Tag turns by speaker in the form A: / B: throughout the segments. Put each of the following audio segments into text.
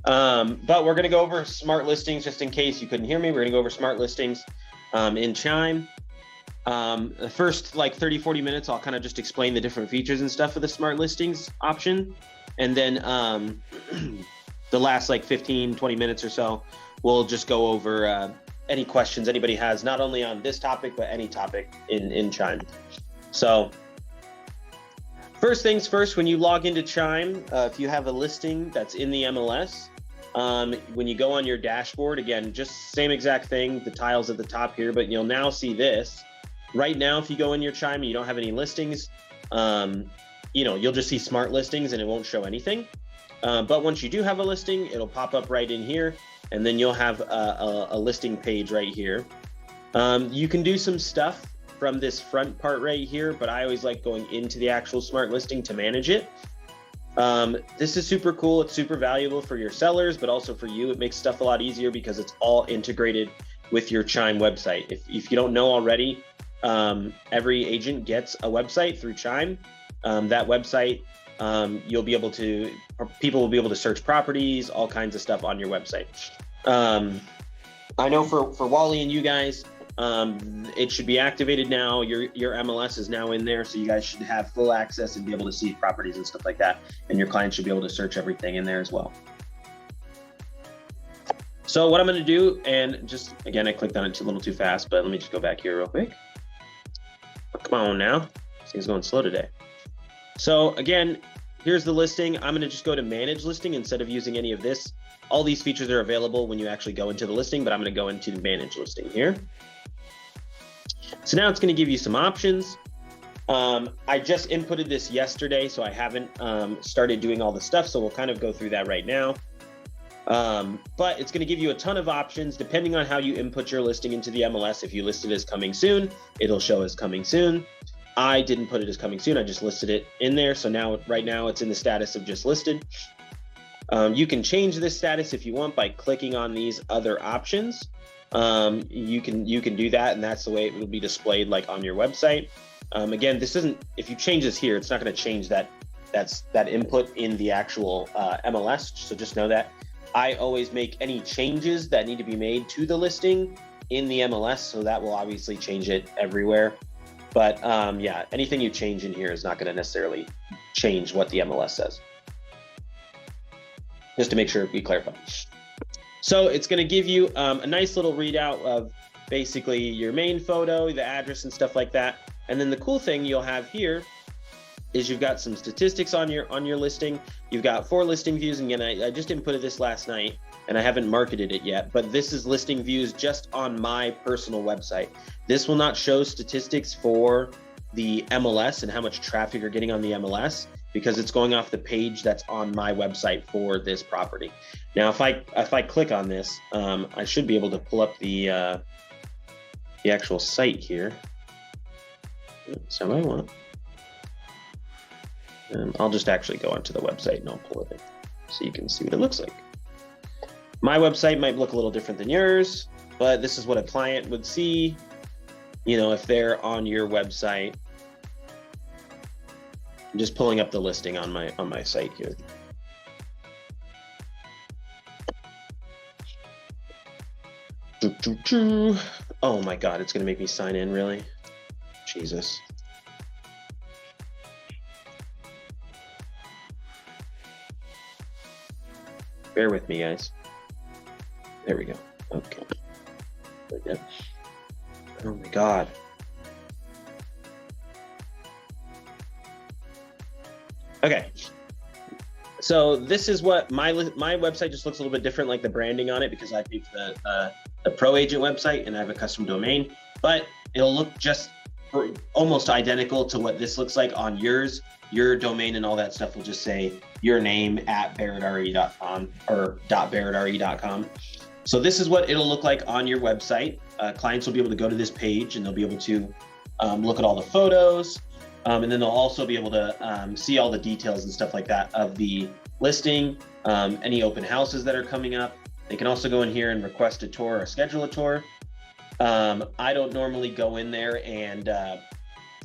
A: But we're going to go over smart listings just in case you couldn't hear me. We're going to go over smart listings in Chime. The first like 30, 40 minutes, I'll kind of just explain the different features and stuff of the smart listings option. And then the last like 15, 20 minutes or so, we'll just go over any questions anybody has, not only on this topic, but any topic in Chime. So first things first, when you log into Chime, if you have a listing that's in the MLS, when you go on your dashboard, again, just same exact thing, the tiles at the top here, but you'll now see this. Right now, if you go in your Chime and you don't have any listings, you'll just see smart listings and it won't show anything. But once you do have a listing, it'll pop up right in here, and then you'll have a listing page right here. You can do some stuff from this front part right here, but I always like going into the actual smart listing to manage it. This is super cool. It's super valuable for your sellers, but also for you. It makes stuff a lot easier because it's all integrated with your Chime website. If you don't know already, every agent gets a website through Chime. That website, people will be able to search properties, all kinds of stuff on your website. I know for Wally and you guys, it should be activated now. Your MLS is now in there, so you guys should have full access and be able to see properties and stuff like that. And your clients should be able to search everything in there as well. So what I'm going to do, and just again, I clicked on it a little too fast, but let me just go back here real quick. Come on now, this thing's going slow today. So again, here's the listing. I'm going to just go to manage listing instead of using any of this. All these features are available when you actually go into the listing, but I'm going to go into the manage listing here. So now it's going to give you some options. I just inputted this yesterday, so I haven't started doing all the stuff. So we'll kind of go through that right now. But it's going to give you a ton of options depending on how you input your listing into the MLS. If you list it as coming soon, it'll show as coming soon. I didn't put it as coming soon. I just listed it in there. So now, right now, it's in the status of just listed. You can change this status if you want by clicking on these other options. You can do that, and that's the way it will be displayed like on your website. Again, this isn't, if you change this here, it's not going to change that input in the actual MLS. So just know that. I always make any changes that need to be made to the listing in the MLS, so that will obviously change it everywhere. But yeah, anything you change in here is not going to necessarily change what the MLS says. Just to make sure we clarify. So it's going to give you a nice little readout of basically your main photo, the address and stuff like that. And then the cool thing you'll have here is you've got some statistics on your listing. You've got 4 listing views. And again, I just inputted this last night and I haven't marketed it yet, but this is listing views just on my personal website. This will not show statistics for the MLS and how much traffic you're getting on the MLS, because it's going off the page that's on my website for this property. Now, if I click on this, I should be able to pull up the actual site here. That's what I want. I'll just actually go onto the website and I'll pull it in so you can see what it looks like. My website might look a little different than yours, but this is what a client would see, if they're on your website. I'm just pulling up the listing on my site here. Oh my God, it's gonna make me sign in, really? Jesus. Bear with me, guys. There we go. Okay. There we go. Oh my God. Okay. So this is what my website just looks a little bit different, like the branding on it, because I picked the pro agent website and I have a custom domain, but it'll look just almost identical to what this looks like on yours. Your domain and all that stuff will just say your name at barrettre.com or .barrettre.com. So this is what it'll look like on your website. Clients will be able to go to this page and they'll be able to look at all the photos. And then they'll also be able to see all the details and stuff like that of the listing, any open houses that are coming up. They can also go in here and request a tour or schedule a tour. I don't normally go in there and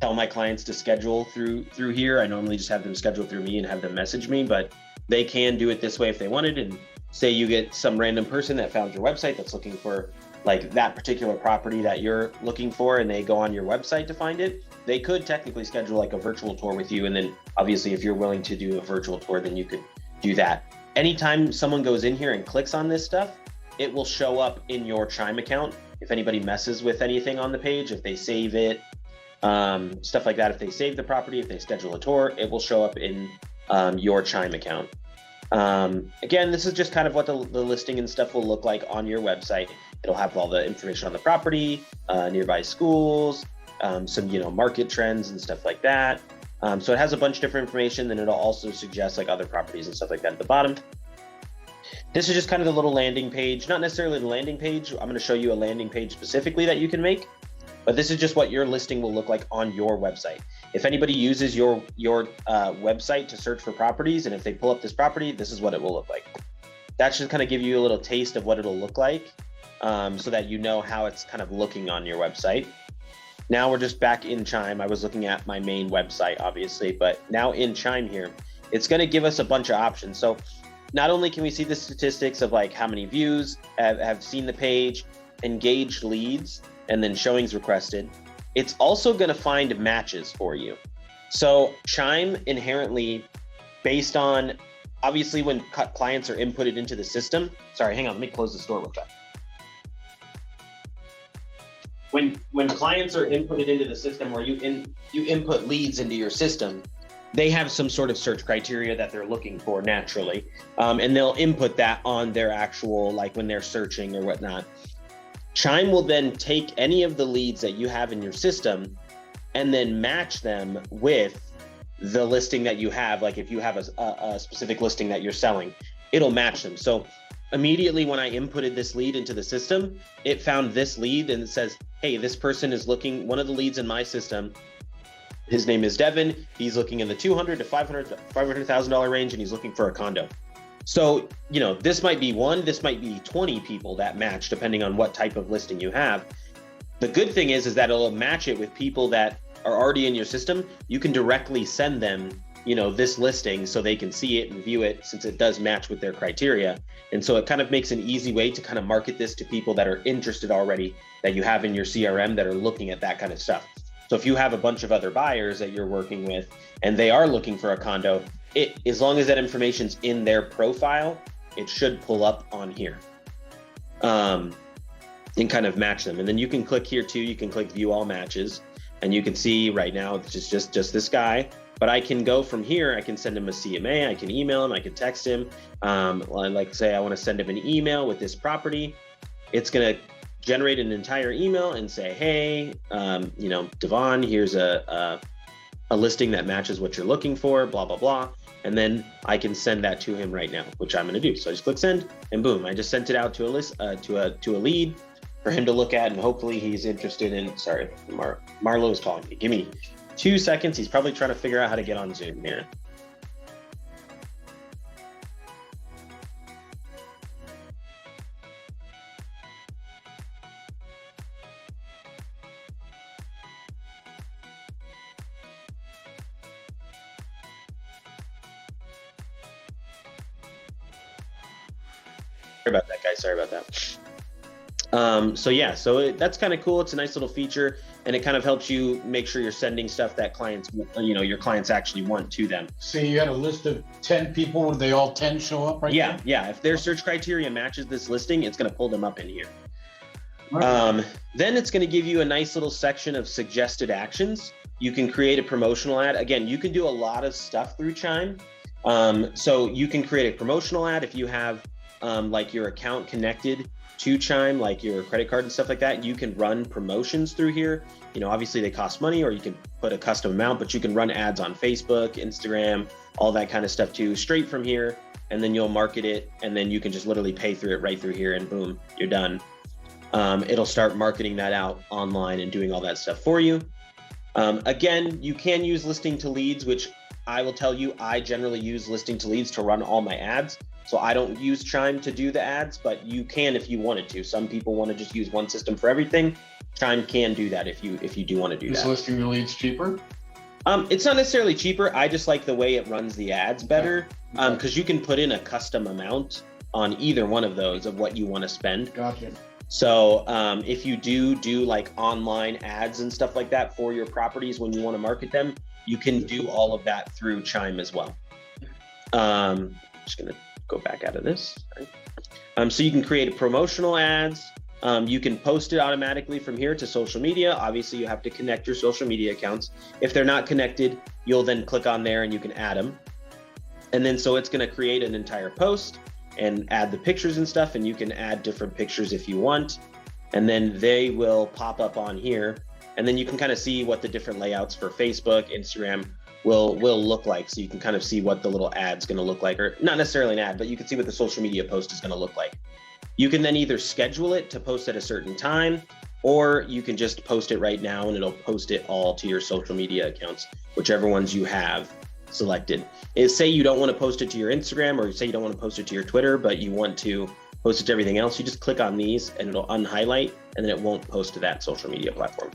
A: tell my clients to schedule through here. I normally just have them schedule through me and have them message me, but they can do it this way if they wanted. And say you get some random person that found your website that's looking for like that particular property that you're looking for, and they go on your website to find it, they could technically schedule like a virtual tour with you. And then obviously if you're willing to do a virtual tour, then you could do that. Anytime someone goes in here and clicks on this stuff, it will show up in your Chime account. If anybody messes with anything on the page, if they save it, stuff like that, if they save the property, if they schedule a tour, it will show up in your Chime account. Again, this is just kind of what the listing and stuff will look like on your website. It'll have all the information on the property, nearby schools, some, market trends and stuff like that. So it has a bunch of different information. Then it'll also suggest like other properties and stuff like that at the bottom. This is just kind of the little landing page, not necessarily the landing page. I'm going to show you a landing page specifically that you can make, but this is just what your listing will look like on your website. If anybody uses your website to search for properties, and if they pull up this property, this is what it will look like. That should kind of give you a little taste of what it'll look like, so that you know how it's kind of looking on your website. Now we're just back in Chime. I was looking at my main website, obviously, but now in Chime here, it's going to give us a bunch of options. So not only can we see the statistics of like how many views have seen the page, engaged leads, and then showings requested, it's also going to find matches for you. So Chime inherently, based on, obviously when clients are inputted into the system, sorry, hang on, let me close this door real quick. When clients are inputted into the system, or you input leads into your system, they have some sort of search criteria that they're looking for naturally. And they'll input that on their actual, like when they're searching or whatnot. Chime will then take any of the leads that you have in your system and then match them with the listing that you have. Like if you have a specific listing that you're selling, it'll match them. So immediately when I inputted this lead into the system, it found this lead and it says, hey, this person is looking, one of the leads in my system, his name is Devin. He's looking in the $200,000 to $500,000 range, and he's looking for a condo. So, this might be one, this might be 20 people that match depending on what type of listing you have. The good thing is that it'll match it with people that are already in your system. You can directly send them, this listing so they can see it and view it, since it does match with their criteria. And so it kind of makes an easy way to kind of market this to people that are interested already, that you have in your CRM, that are looking at that kind of stuff. So if you have a bunch of other buyers that you're working with and they are looking for a condo, as long as that information's in their profile, it should pull up on here, and kind of match them. And then you can click here too. You can click view all matches, and you can see right now it's just this guy. But I can go from here. I can send him a CMA. I can email him. I can text him. Like say I want to send him an email with this property. It's gonna generate an entire email and say, hey, Devon, here's a listing that matches what you're looking for, blah, blah, blah. And then I can send that to him right now, which I'm going to do. So I just click send, and boom, I just sent it out to a list, to a lead for him to look at, and hopefully he's interested in, sorry, Marlo is calling me. Give me 2 seconds. He's probably trying to figure out how to get on Zoom here. Sorry about that, guys. Sorry about that. So that's kind of cool. It's a nice little feature, and it kind of helps you make sure you're sending stuff that clients, your clients actually want to them.
B: So you had a list of 10 people. Would they all 10 show up right now?
A: Yeah. If their search criteria matches this listing, it's going to pull them up in here. Then it's going to give you a nice little section of suggested actions. You can create a promotional ad. Again, you can do a lot of stuff through Chime. So you can create a promotional ad if you have like your account connected to Chime, like your credit card and stuff like that. You can run promotions through here. Obviously they cost money, or you can put a custom amount, but you can run ads on Facebook, Instagram, all that kind of stuff too, straight from here. And then you'll market it, and then you can just literally pay through it right through here, and boom, you're done. It'll start marketing that out online and doing all that stuff for you. Again, you can use listing to leads, which I will tell you, I generally use listing to leads to run all my ads. So I don't use Chime to do the ads, but you can if you wanted to. Some people want to just use one system for everything. Chime can do that if you do want to do that.
B: Is listing to leads cheaper?
A: It's not necessarily cheaper. I just like the way it runs the ads better, because you can put in a custom amount on either one of those of what you want to spend.
B: Gotcha.
A: So if you do like online ads and stuff like that for your properties when you want to market them, you can do all of that through Chime as well. Just gonna go back out of this. So you can create promotional ads. You can post it automatically from here to social media. Obviously, you have to connect your social media accounts. If they're not connected, you'll then click on there and you can add them. And then so it's going to create an entire post and add the pictures and stuff. And you can add different pictures if you want. And then they will pop up on here. And then you can kind of see what the different layouts for Facebook, Instagram will look like. So you can kind of see what the little ad's going to look like, or not necessarily an ad, but you can see what the social media post is going to look like. You can then either schedule it to post at a certain time, or you can just post it right now and it'll post it all to your social media accounts, whichever ones you have selected. Say you don't want to post it to your Instagram, or say you don't want to post it to your Twitter, but you want to post it to everything else, you just click on these and it'll unhighlight, and then it won't post to that social media platform.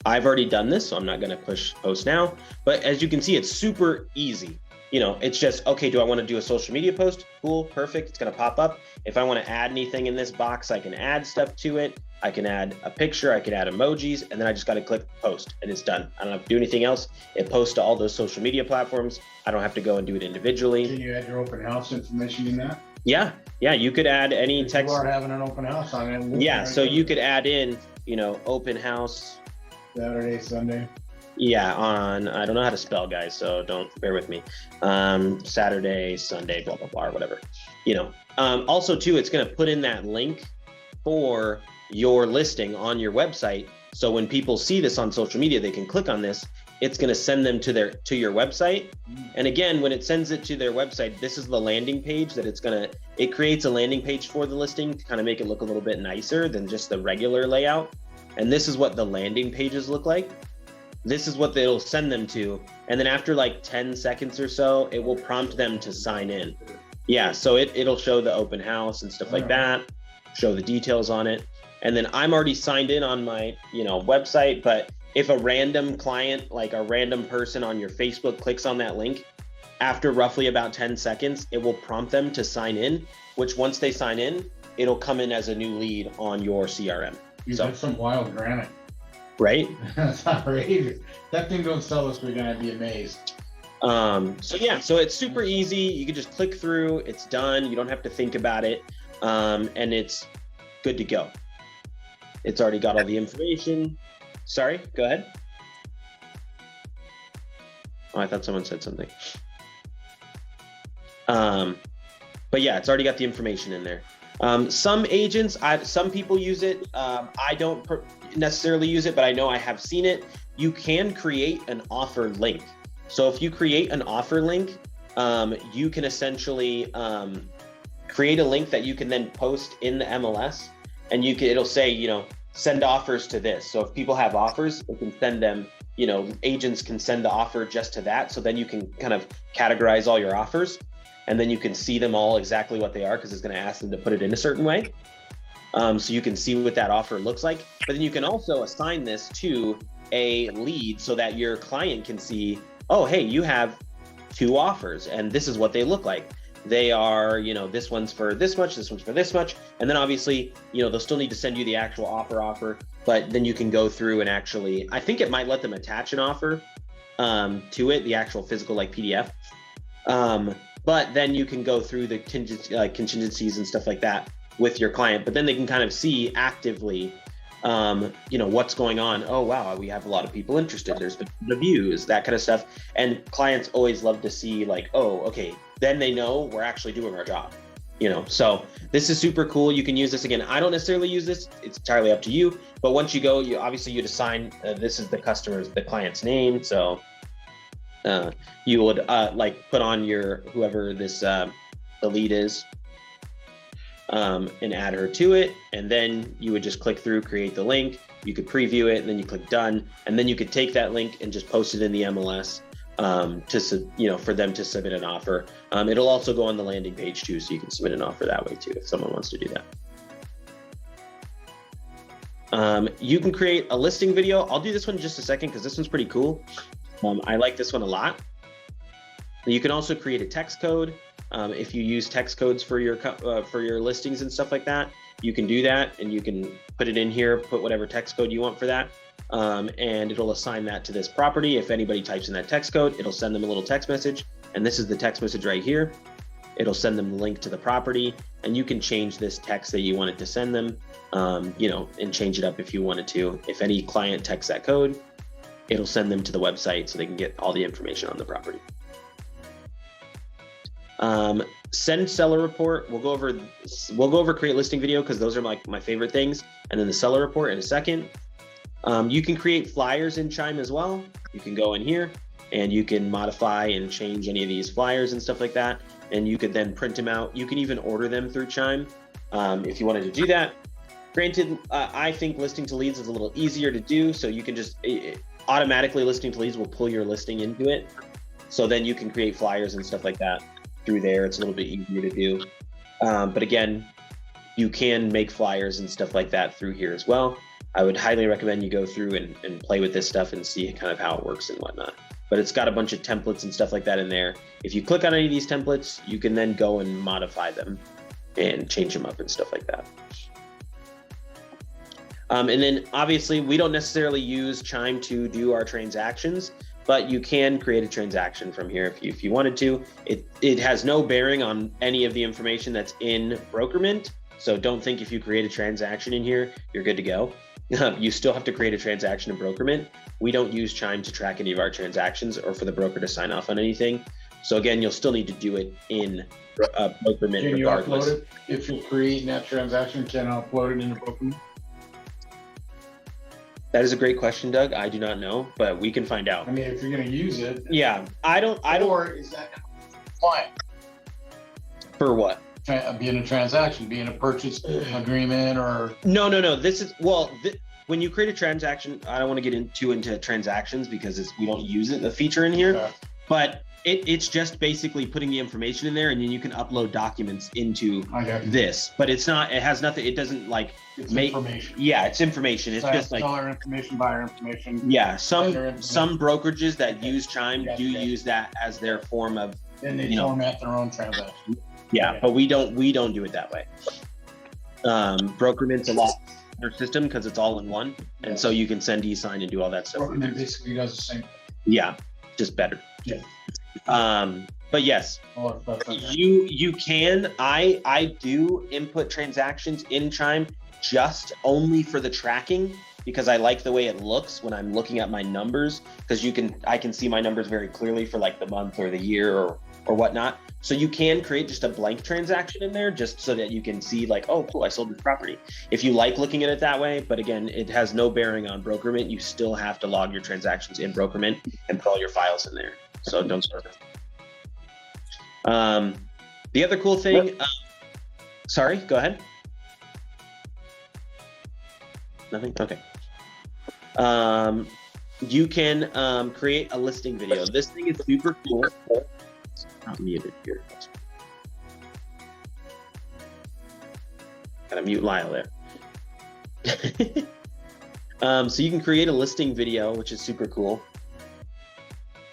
A: I've already done this, so I'm not going to push post now, but as you can see, it's super easy. You know, it's just, okay, do I want to do a social media post? Cool, perfect, it's going to pop up. If I want to add anything in this box, I can add stuff to it. I can add a picture, I can add emojis, and then I just got to click post and it's done. I don't have to do anything else. It posts to all those social media platforms. I don't have to go and do it individually.
B: Can you add your open house information in that?
A: Yeah, you could add any text.
B: You are having an open house on it.
A: Yeah, so you could add in, you know, open house.
B: Saturday, Sunday.
A: Yeah, on, I don't know how to spell, guys, so don't bear with me. Saturday, Sunday, blah, blah, blah, or whatever, you know. Also too, it's going to put in that link for your listing on your website. So when people see this on social media, they can click on this. It's going to send them to your website. And again, when it sends it to their website, this is the landing page that it creates a landing page for the listing to kind of make it look a little bit nicer than just the regular layout. And this is what the landing pages look like. This is what it'll send them to. And then after like 10 seconds or so, it will prompt them to sign in. Yeah, so it'll show the open house and stuff like that, show the details on it. And then I'm already signed in on my, you know, website, but if a random client, like a random person on your Facebook clicks on that link, after roughly about 10 seconds, it will prompt them to sign in, which once they sign in, it'll come in as a new lead on your CRM.
B: That's some wild granite.
A: Right?
B: That's outrageous. That thing don't sell us, we're gonna be amazed.
A: So yeah, so it's super easy. You can just click through, it's done. You don't have to think about it. And it's good to go. It's already got all the information. Sorry, go ahead. Oh, I thought someone said something. But yeah, it's already got the information in there. Some agents, some people use it. I don't necessarily use it, but I know I have seen it. You can create an offer link. So if you create an offer link, you can essentially create a link that you can then post in the MLS, and it'll say, you know, send offers to this. So if people have offers, it can send them, you know, agents can send the offer just to that. So then you can kind of categorize all your offers, and then you can see them all exactly what they are, because it's going to ask them to put it in a certain way. So you can see what that offer looks like. But then you can also assign this to a lead so that your client can see, oh, hey, you have 2 offers and this is what they look like. They are, you know, this one's for this much, this one's for this much. And then obviously, you know, they'll still need to send you the actual offer, but then you can go through and actually, I think it might let them attach an offer to it, the actual physical like PDF. But then you can go through the contingencies and stuff like that with your client, but then they can kind of see actively, you know, what's going on. Oh, wow, we have a lot of people interested. There's been reviews, that kind of stuff. And clients always love to see like, oh, okay, then they know we're actually doing our job, you know? So this is super cool. You can use this again. I don't necessarily use this. It's entirely up to you. But once you go, you'd assign, this is the client's name. So you would like put on whoever this, the lead is, and add her to it. And then you would just click through, create the link. You could preview it, and then you click done. And then you could take that link and just post it in the MLS for them to submit an offer. It'll also go on the landing page too, so you can submit an offer that way too, if someone wants to do that. You can create a listing video. I'll do this one in just a second because this one's pretty cool. I like this one a lot. You can also create a text code. If you use text codes for your listings and stuff like that, you can do that, and you can put it in here, put whatever text code you want for that, and it'll assign that to this property. If anybody types in that text code, it'll send them a little text message, and this is the text message right here. It'll send them the link to the property, and you can change this text that you want it to send them, you know, and change it up if you wanted to. If any client texts that code, it'll send them to the website so they can get all the information on the property. Send seller report. We'll go over create listing video because those are like my favorite things, and then the seller report in a second. You can create flyers in Chime as well. You can go in here and you can modify and change any of these flyers and stuff like that, and you could then print them out. You can even order them through Chime if you wanted to do that. Granted, I think listing to leads is a little easier to do, so you can just automatically listing to leads will pull your listing into it. So then you can create flyers and stuff like that through there. It's a little bit easier to do. But again, you can make flyers and stuff like that through here as well. I would highly recommend you go through and play with this stuff and see kind of how it works and whatnot. But it's got a bunch of templates and stuff like that in there. If you click on any of these templates, you can then go and modify them and change them up and stuff like that. And then obviously we don't necessarily use Chime to do our transactions, but you can create a transaction from here if you wanted to. It has no bearing on any of the information that's in Brokerment. So don't think if you create a transaction in here, you're good to go. You still have to create a transaction in Brokerment. We don't use Chime to track any of our transactions or for the broker to sign off on anything. So again, you'll still need to do it in Brokerment
B: Can you
A: regardless.
B: upload it? If you're creating that transaction, can I upload it into Brokerment?
A: That is a great question, Doug. I do not know, but we can find out.
B: I mean, if you're going to use it.
A: Yeah, I don't.
B: Or is that client?
A: For what?
B: Being a transaction, being a purchase agreement, or
A: No. This is when you create a transaction. I don't want to get into transactions because we don't use it, the feature in here.
B: Okay.
A: But it's just basically putting the information in there, and then you can upload documents into this. But it's not. It has nothing. It doesn't like
B: it's
A: make
B: information.
A: Yeah, it's information. It's
B: So
A: just like
B: seller information, buyer information.
A: Yeah, some
B: information.
A: brokerages that use Chime do use that as their form of.
B: Then they format their own transaction.
A: Yeah, but we don't do it that way. Brokerment's a lot better system because it's all in one, and so you can send e-sign and do all that stuff.
B: Brokerment basically does the same.
A: Yeah, just better.
B: Yeah.
A: But yes, you can. I do input transactions in Chime just only for the tracking because I like the way it looks when I'm looking at my numbers, because I can see my numbers very clearly for like the month or the year or whatnot. So you can create just a blank transaction in there just so that you can see like, oh, cool, I sold this property. If you like looking at it that way, but again, it has no bearing on Brokerment. You still have to log your transactions in Brokerment and put all your files in there. So don't start it. The other cool thing, sorry, go ahead. Nothing? Okay. You can create a listing video. This thing is super cool. Not muted here. Gotta mute Lyle there. So you can create a listing video, which is super cool.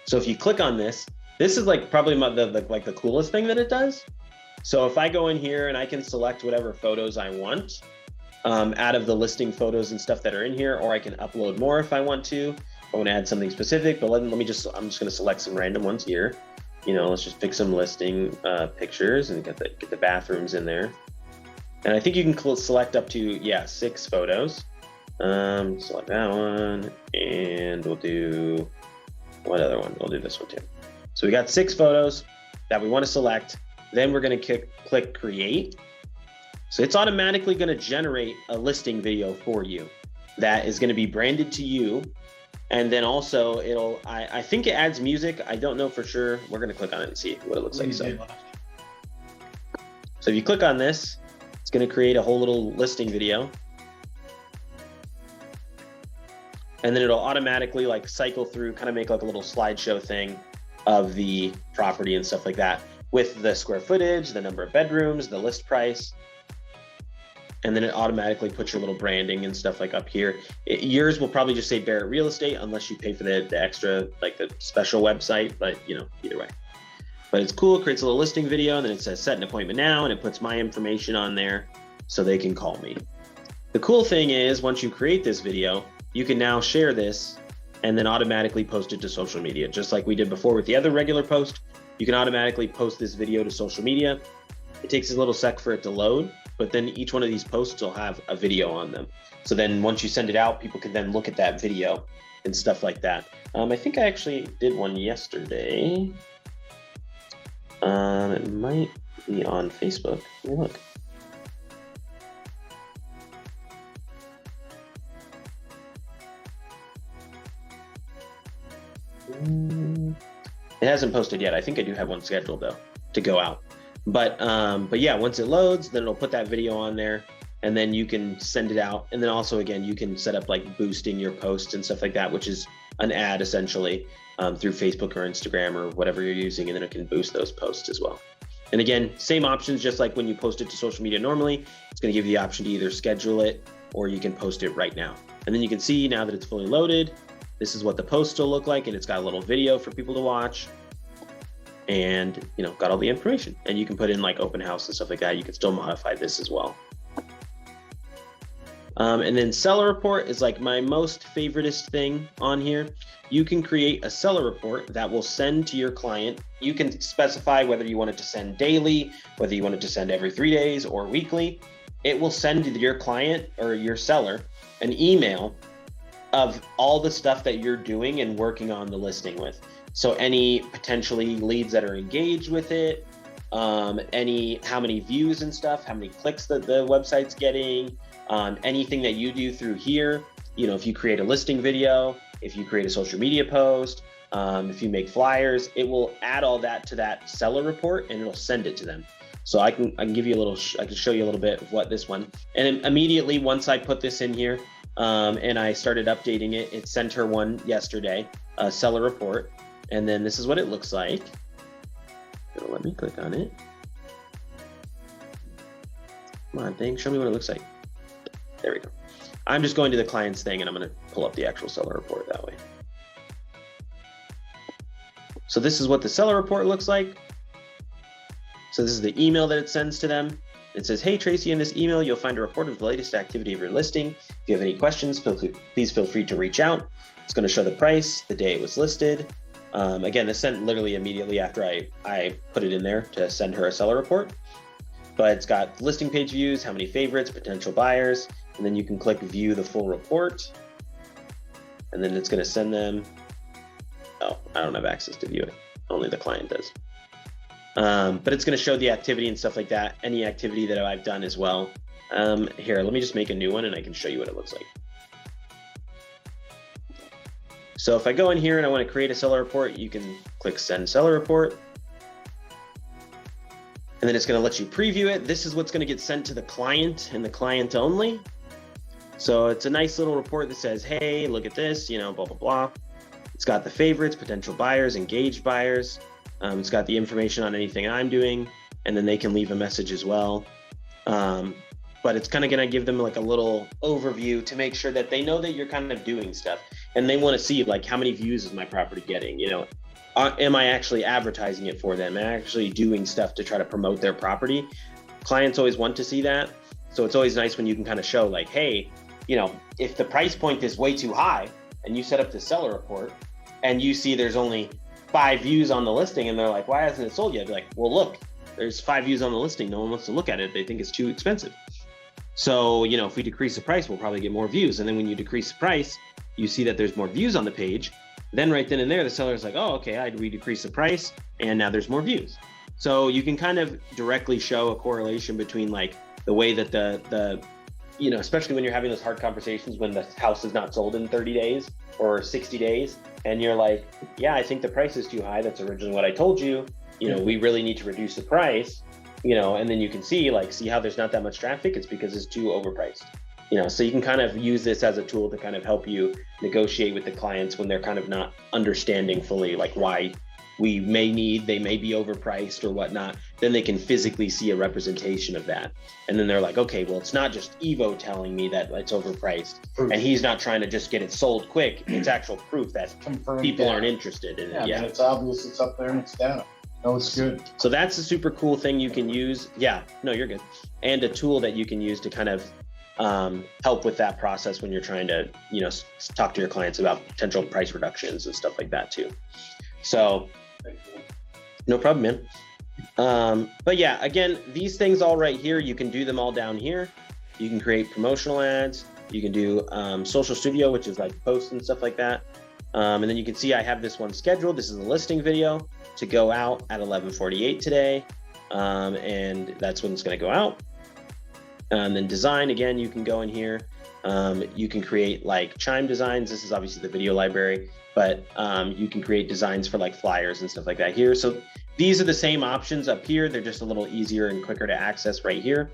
A: So if you click on this is like probably the coolest thing that it does. So if I go in here and I can select whatever photos I want out of the listing photos and stuff that are in here, or I can upload more if I want to. I want to add something specific, but I'm just going to select some random ones here. You know, let's just pick some listing pictures and get the bathrooms in there. And I think you can select up to 6 photos. Select that one, and we'll do what other one? We'll do this one too. So we got 6 photos that we want to select. Then we're going to click create. So it's automatically going to generate a listing video for you that is going to be branded to you. And then also I think it adds music. I don't know for sure. We're going to click on it and see what it looks like. So if you click on this, it's going to create a whole little listing video. And then it'll automatically like cycle through, kind of make like a little slideshow thing of the property and stuff like that, with the square footage, the number of bedrooms, the list price. And then it automatically puts your little branding and stuff like up here. Yours will probably just say Barrett Real Estate unless you pay for the extra, like the special website, but you know, either way. But it's cool. It creates a little listing video, and then it says set an appointment now, and it puts my information on there so they can call me. The cool thing is, once you create this video, you can now share this and then automatically post it to social media. Just like we did before with the other regular post, you can automatically post this video to social media. It takes a little sec for it to load, but then each one of these posts will have a video on them. So then once you send it out, people can then look at that video and stuff like that. I think I actually did one yesterday. It might be on Facebook. Let me look. It hasn't posted yet. I think I do have one scheduled though to go out. But yeah, once it loads, then it'll put that video on there, and then you can send it out. And then also, again, you can set up like boosting your posts and stuff like that, which is an ad essentially through Facebook or Instagram or whatever you're using, and then it can boost those posts as well. And again, same options, just like when you post it to social media normally, it's going to give you the option to either schedule it or you can post it right now. And then you can see now that it's fully loaded, this is what the post will look like, and it's got a little video for people to watch, and got all the information. And you can put in like open house and stuff like that. You can still modify this as well. And then seller report is like my most favoritist thing on here. You can create a seller report that will send to your client. You can specify whether you want it to send daily, whether you want it to send every 3 days or weekly. It will send to your client or your seller an email of all the stuff that you're doing and working on the listing with. So any potentially leads that are engaged with it, how many views and stuff, how many clicks that the website's getting, anything that you do through here. If you create a listing video, if you create a social media post, if you make flyers, it will add all that to that seller report and it'll send it to them. So I can give you I can show you a little bit of what this one, and immediately once I put this in here and I started updating it, it sent her one yesterday, a seller report. And then this is what it looks like. It'll let me click on it. Come on, thing, show me what it looks like. There we go. I'm just going to the client's thing and I'm gonna pull up the actual seller report that way. So this is what the seller report looks like. So this is the email that it sends to them. It says, hey, Tracy, in this email, you'll find a report of the latest activity of your listing. If you have any questions, please feel free to reach out. It's gonna show the price, the day it was listed. Again, this sent literally immediately after I put it in there to send her a seller report. But it's got listing page views, how many favorites, potential buyers, and then you can click view the full report. And then it's going to send them. Oh, I don't have access to view it. Only the client does. But it's going to show the activity and stuff like that, any activity that I've done as well. Here, let me just make a new one and I can show you what it looks like. So if I go in here and I want to create a seller report, you can click send seller report. And then it's going to let you preview it. This is what's going to get sent to the client and the client only. So it's a nice little report that says, hey, look at this, blah, blah, blah. It's got the favorites, potential buyers, engaged buyers. It's got the information on anything I'm doing, and then they can leave a message as well. But it's kind of going to give them like a little overview to make sure that they know that you're kind of doing stuff. And they want to see like how many views is my property getting, am I actually advertising it for them? Am I actually doing stuff to try to promote their property? Clients always want to see that. So it's always nice when you can kind of show like, hey, if the price point is way too high and you set up the seller report and you see there's only 5 views on the listing and they're like, why hasn't it sold yet? Be like, well, look, there's 5 views on the listing. No one wants to look at it. They think it's too expensive. So, if we decrease the price, we'll probably get more views. And then when you decrease the price, you see that there's more views on the page. Then right then and there, the seller's like, oh, okay, we decrease the price and now there's more views. So you can kind of directly show a correlation between like the way that the especially when you're having those hard conversations when the house is not sold in 30 days or 60 days. And you're like, yeah, I think the price is too high. That's originally what I told you. We really need to reduce the price, and then you can see how there's not that much traffic. It's because it's too overpriced. So you can kind of use this as a tool to kind of help you negotiate with the clients when they're kind of not understanding fully like why they may be overpriced or whatnot. Then they can physically see a representation of that. And then they're like, okay, well, it's not just Evo telling me that it's overpriced proof. And he's not trying to just get it sold quick. It's actual proof that confirmed people aren't interested in it.
B: Yeah, it's obvious it's up there and it's down. That was good.
A: So that's a super cool thing you can use. Yeah, no, you're good. And a tool that you can use to kind of help with that process when you're trying to, talk to your clients about potential price reductions and stuff like that too. So no problem, man. But yeah, again, these things all right here, you can do them all down here. You can create promotional ads. You can do social studio, which is like posts and stuff like that. And then you can see I have this one scheduled. This is a listing video to go out at 11:48 today. And that's when it's going to go out. And then design, again, you can go in here. You can create like Chime designs. This is obviously the video library, but you can create designs for like flyers and stuff like that here. So these are the same options up here. They're just a little easier and quicker to access right here.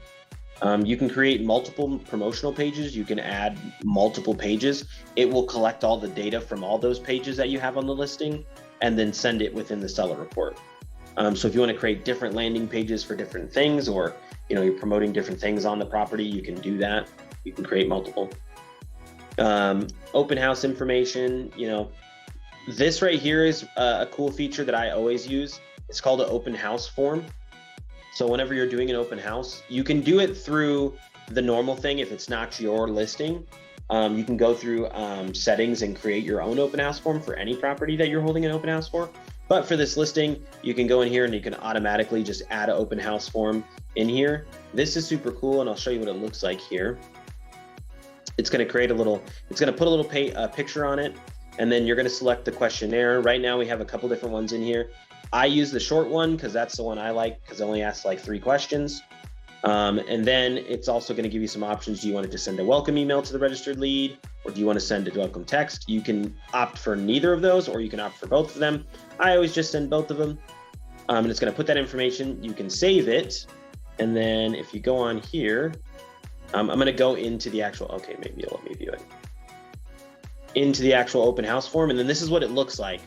A: You can create multiple promotional pages. You can add multiple pages. It will collect all the data from all those pages that you have on the listing and then send it within the seller report. So if you want to create different landing pages for different things, or you're promoting different things on the property, you can do that. You can create multiple. Open house information, this right here is a cool feature that I always use. It's called an open house form. So whenever you're doing an open house, you can do it through the normal thing. If it's not your listing, you can go through settings and create your own open house form for any property that you're holding an open house for. But for this listing, you can go in here and you can automatically just add an open house form in here. This is super cool, and I'll show you what it looks like here. It's going to create it's going to put a little picture on it, and then you're going to select the questionnaire. Right now we have a couple different ones in here. I use the short one because that's the one I like, because it only asks like 3 questions. And then it's also going to give you some options. Do you want it to send a welcome email to the registered lead, or do you want to send a welcome text? You can opt for neither of those, or you can opt for both of them. I always just send both of them. And it's going to put that information. You can save it. And then if you go on here, I'm going to go into the actual, okay, maybe you'll let me view it. Into the actual open house form. And then this is what it looks like.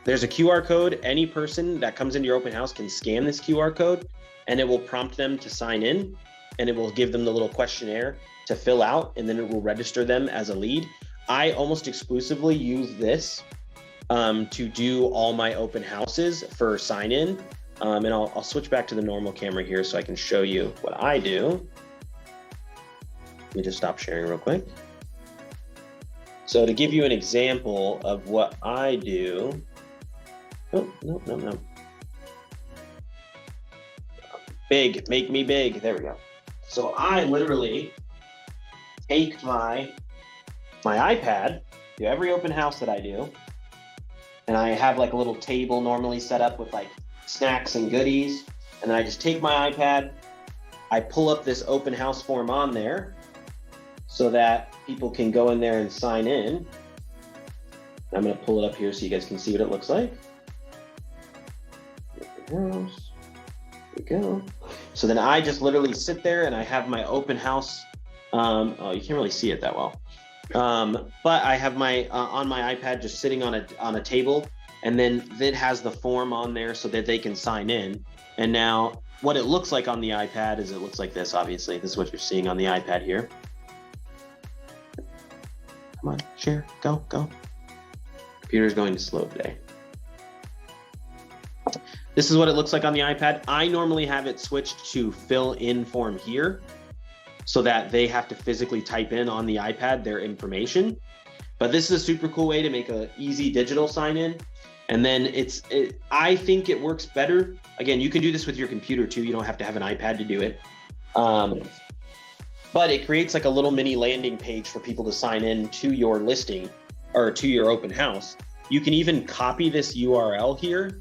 A: There's a QR code. Any person that comes into your open house can scan this QR code, and it will prompt them to sign in, and it will give them the little questionnaire to fill out, and then it will register them as a lead. I almost exclusively use this to do all my open houses for sign in. And I'll switch back to the normal camera here so I can show you what I do. Let me just stop sharing real quick. So to give you an example of what I do, no. Big, make me big. There we go. So I literally take my iPad to every open house that I do, and I have like a little table normally set up with like snacks and goodies, and then I just take my iPad, I pull up this open house form on there so that people can go in there and sign in. I'm going to pull it up here so you guys can see what it looks like. House. There we go. So then I just literally sit there and I have my open house. Oh, you can't really see it that well. But I have my on my iPad just sitting on a table, and then it has the form on there so that they can sign in. And now what it looks like on the iPad is it looks like this. Obviously, this is what you're seeing on the iPad here. Come on, share, go. Computer's going to slow today. This is what it looks like on the iPad. I normally have it switched to fill in form here so that they have to physically type in on the iPad their information. But this is a super cool way to make an easy digital sign in. And then I think it works better. Again, you can do this with your computer too. You don't have to have an iPad to do it. But it creates like a little mini landing page for people to sign in to your listing or to your open house. You can even copy this URL here,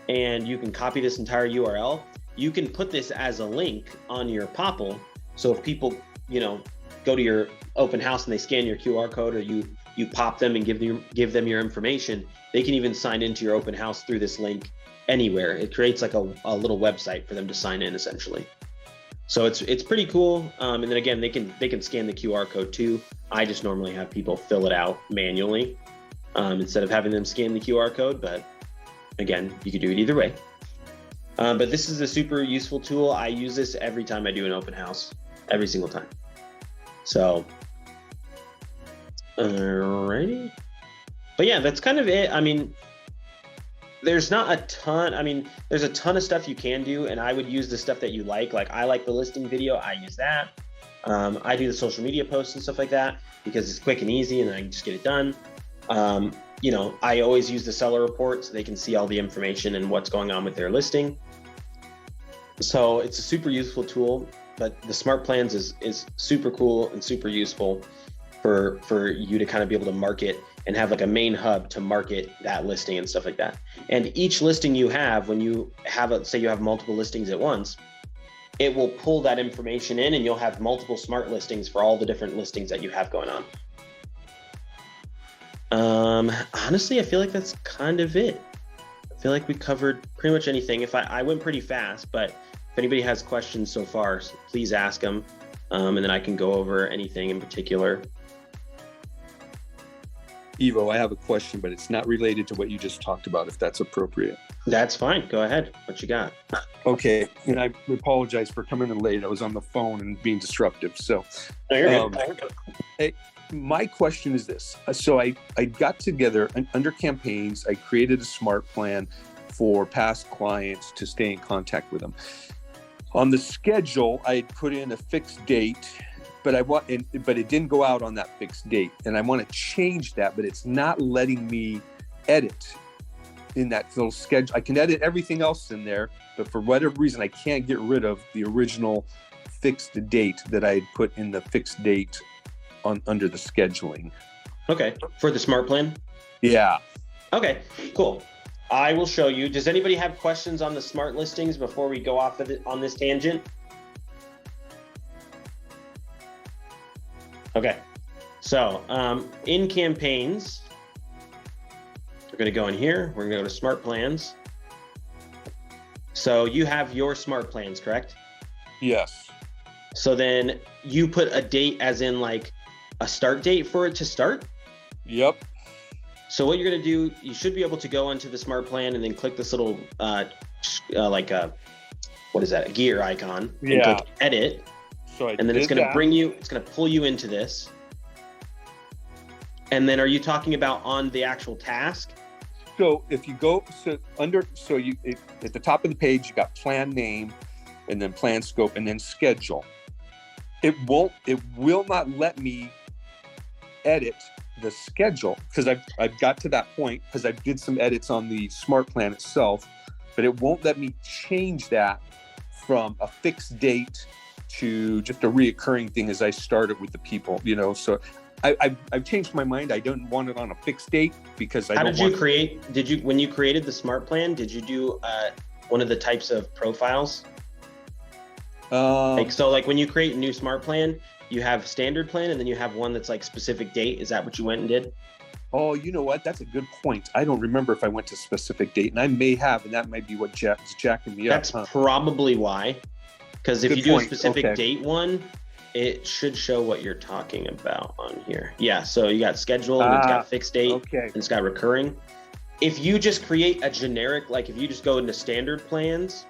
A: and you can copy this entire URL. You can put this as a link on your Popple. So if people, go to your open house and they scan your QR code, or you pop them and give them your information, they can even sign into your open house through this link anywhere. It creates like a little website for them to sign in essentially. So it's pretty cool. And then again, they can scan the QR code too. I just normally have people fill it out manually instead of having them scan the QR code, but again, you could do it either way. But this is a super useful tool. I use this every time I do an open house, every single time. So, alrighty. But yeah, that's kind of it. I mean, There's not a ton. I mean, there's a ton of stuff you can do, and I would use the stuff that you like. Like I like the listing video, I use that. I do the social media posts and stuff like that because it's quick and easy, and I can just get it done. I always use the seller report so they can see all the information and what's going on with their listing. So it's a super useful tool, but the smart plans is super cool and super useful for you to kind of be able to market and have like a main hub to market that listing and stuff like that. And each listing you have, when you have say you have multiple listings at once, it will pull that information in and you'll have multiple smart listings for all the different listings that you have going on. Honestly, I feel like that's kind of it. I feel like we covered pretty much anything. If I went pretty fast, but if anybody has questions so far, please ask them. And then I can go over anything in particular.
C: Ivo, I have a question, but it's not related to what you just talked about, if that's appropriate.
A: That's fine. Go ahead. What you got?
C: Okay. And I apologize for coming in late. I was on the phone and being disruptive. So
A: No, you're good.
C: My question is this. So I got together under campaigns. I created a smart plan for past clients to stay in contact with them. On the schedule, I had put in a fixed date, but it didn't go out on that fixed date. And I want to change that, but it's not letting me edit in that little schedule. I can edit everything else in there, but for whatever reason, I can't get rid of the original fixed date that I had put in the fixed date under the scheduling.
A: Okay. For the smart plan?
C: Yeah.
A: Okay, cool. I will show you. Does anybody have questions on the smart listings before we go off of on this tangent? Okay. So in campaigns, we're going to go in here. We're going to go to smart plans. So you have your smart plans, correct?
C: Yes.
A: So then you put a date as in like a start date for it to start?
C: Yep.
A: So what you're going to do, you should be able to go onto the smart plan and then click this little what is that, a gear icon, and click edit.
C: So
A: and then it's going to bring you, it's going to pull you into this. And then are you talking about on the actual task?
C: So if you go at the top of the page, you got plan name and then plan scope and then schedule. It will not let me edit the schedule because I've got to that point because I did some edits on the smart plan itself, but it won't let me change that from a fixed date to just a reoccurring thing as I started with the people, so I've changed my mind. I don't want it on a fixed date because when you created the smart plan, did you do one of the types of profiles? Like when you create a new smart plan, you have standard plan and then you have one that's like specific date. Is that what you went and did? Oh, you know what? That's a good point. I don't remember if I went to specific date, and I may have, and that might be what is jacking me up.
A: That's probably why. Because if you do a specific date one, it should show what you're talking about on here. Yeah, so you got schedule, and it's got fixed date, and it's got recurring. If you just create a generic, like if you just go into standard plans,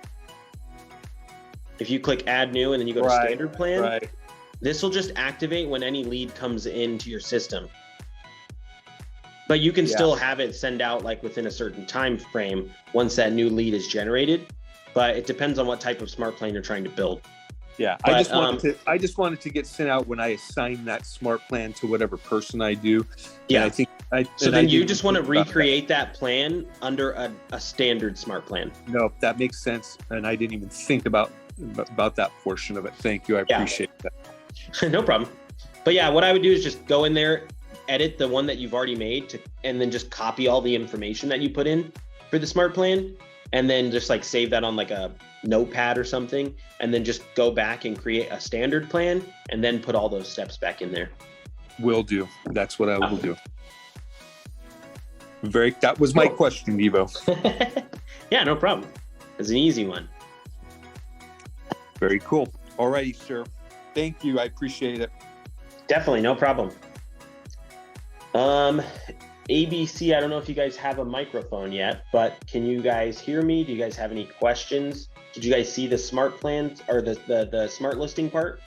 A: if you click add new and then you go to standard plan, this will just activate when any lead comes into your system. But you can still have it send out like within a certain time frame once that new lead is generated. But it depends on what type of smart plan you're trying to build.
C: Yeah, but, I just wanted to get sent out when I assign that smart plan to whatever person I do.
A: Yeah, then you just want to recreate that plan under a standard smart plan.
C: No, that makes sense, and I didn't even think about that portion of it. Thank you, I appreciate that.
A: No problem. But yeah, what I would do is just go in there, edit the one that you've already made, and then just copy all the information that you put in for the smart plan. And then just like save that on like a notepad or something, and then just go back and create a standard plan and then put all those steps back in there.
C: Will do. That's what I will do. That was my question, Ivo.
A: Yeah, no problem. It's an easy one.
C: Very cool. All righty, sir. Thank you. I appreciate it.
A: Definitely, no problem. ABC, I don't know if you guys have a microphone yet, but can you guys hear me? Do you guys have any questions? Did you guys see the smart plans or the smart listing part?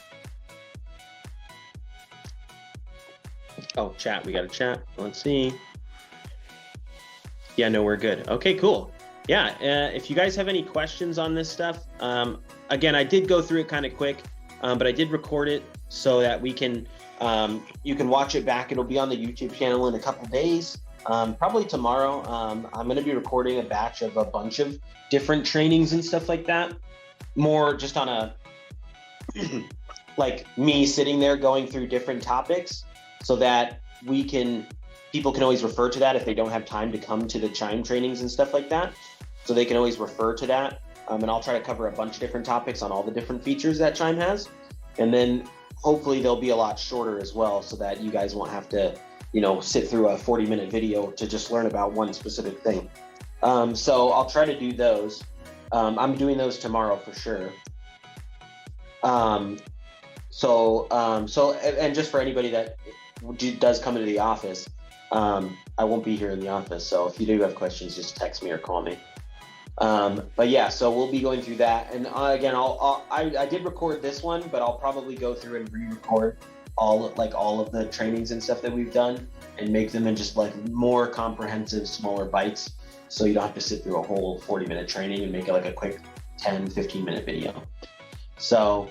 A: Oh, chat, we got a chat. Let's see. Yeah, no, we're good. Okay, cool. yeah, if you guys have any questions on this stuff, again, I did go through it kind of quick, but I did record it so that we can, you can watch it back. It'll be on the YouTube channel in a couple days, probably tomorrow. I'm going to be recording a batch of a bunch of different trainings and stuff like that, more just on a, like me sitting there going through different topics so that people can always refer to that if they don't have time to come to the Chime trainings and stuff like that. So they can always refer to that. And I'll try to cover a bunch of different topics on all the different features that Chime has. And then hopefully they'll be a lot shorter as well so that you guys won't have to, sit through a 40-minute video to just learn about one specific thing. So I'll try to do those. I'm doing those tomorrow for sure. And just for anybody that does come into the office, I won't be here in the office. So if you do have questions, just text me or call me. But yeah, so we'll be going through that. And again, I did record this one, but I'll probably go through and re-record all of the trainings and stuff that we've done and make them in just like more comprehensive, smaller bites. So you don't have to sit through a whole 40-minute training and make it like a quick 10, 15-minute video. So,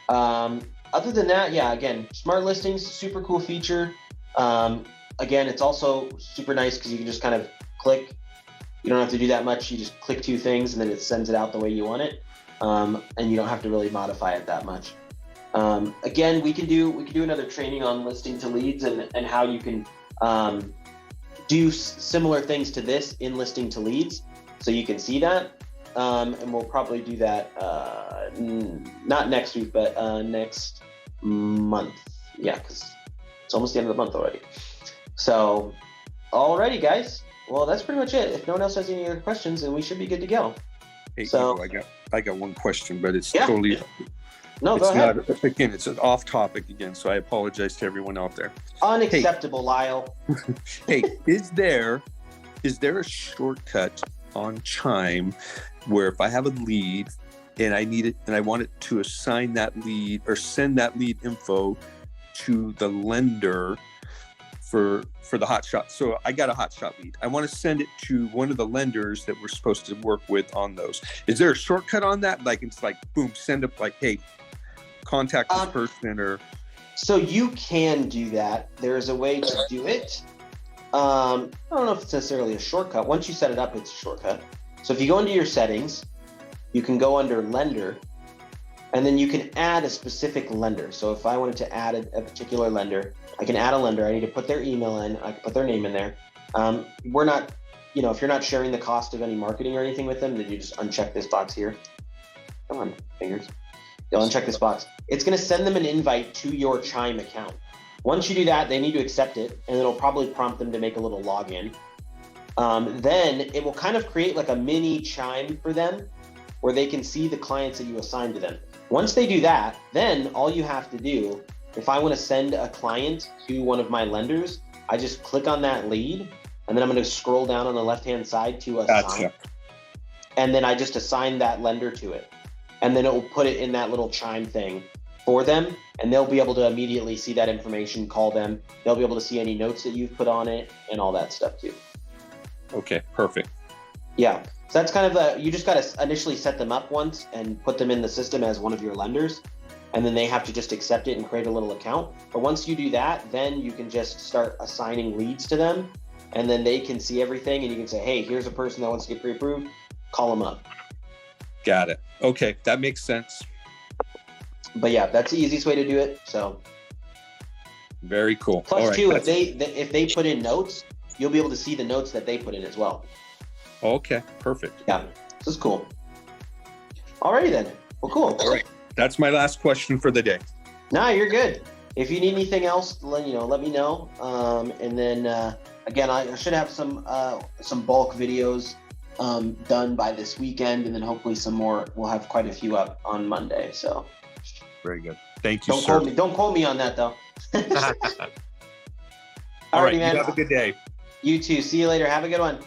A: other than that, yeah, again, smart listings, super cool feature. Again, it's also super nice because you can just kind of click. You don't have to do that much. You just click 2 things and then it sends it out the way you want it. And you don't have to really modify it that much. Again, we can do another training on listing to leads and how you can do similar things to this in listing to leads. So you can see that. And we'll probably do that not next week, but next month. Yeah, because it's almost the end of the month already. So, alrighty, guys. Well, that's pretty much it. If no one else has any other questions, then we should be good to go.
C: Hey,
A: so
C: I got one question, but it's totally.
A: No, go ahead.
C: Again, it's an off topic again, so I apologize to everyone out there.
A: Unacceptable, Lyle.
C: Hey, is there a shortcut on Chime where if I have a lead and I need it and I want it to assign that lead or send that lead info to the lender for the hotshot? So I got a hotshot lead. I want to send it to one of the lenders that we're supposed to work with on those. Is there a shortcut on that? Like it's like boom, send up like, hey, contact this person or.
A: So you can do that. There's a way to do it. I don't know if it's necessarily a shortcut. Once you set it up, it's a shortcut. So if you go into your settings, you can go under lender, and then you can add a specific lender. So if I wanted to add a particular lender, I can add a lender. I need to put their email in. I can put their name in there. We're not, if you're not sharing the cost of any marketing or anything with them, then you just uncheck this box here. Come on, fingers. You'll uncheck this box. It's going to send them an invite to your Chime account. Once you do that, they need to accept it, and it'll probably prompt them to make a little login. Then it will kind of create like a mini Chime for them where they can see the clients that you assign to them. Once they do that, then all you have to do, if I want to send a client to one of my lenders, I just click on that lead, and then I'm going to scroll down on the left-hand side to assign.
C: Gotcha.
A: And then I just assign that lender to it. And then it will put it in that little Chime thing for them, and they'll be able to immediately see that information, call them. They'll be able to see any notes that you've put on it and all that stuff too.
C: Okay, perfect.
A: Yeah, so that's kind of you just got to initially set them up once and put them in the system as one of your lenders, and then they have to just accept it and create a little account. But once you do that, then you can just start assigning leads to them, and then they can see everything, and you can say, hey, here's a person that wants to get pre-approved, call them up.
C: Got it. Okay, that makes sense.
A: But yeah, that's the easiest way to do it. So
C: very cool.
A: Plus,
C: all right,
A: too, if they put in notes, you'll be able to see the notes that they put in as well.
C: Okay, perfect.
A: Yeah, this is cool. Alrighty then. Well, cool.
C: All right, that's my last question for the day.
A: Nah, you're good. If you need anything else, let me know. And then again, I should have some bulk videos done by this weekend, and then hopefully some more. We'll have quite a few up on Monday. So
C: very good. Thank you, sir.
A: Don't quote me on that though.
C: All right,
A: man.
C: you have a good day.
A: You too. See you later. Have a good one.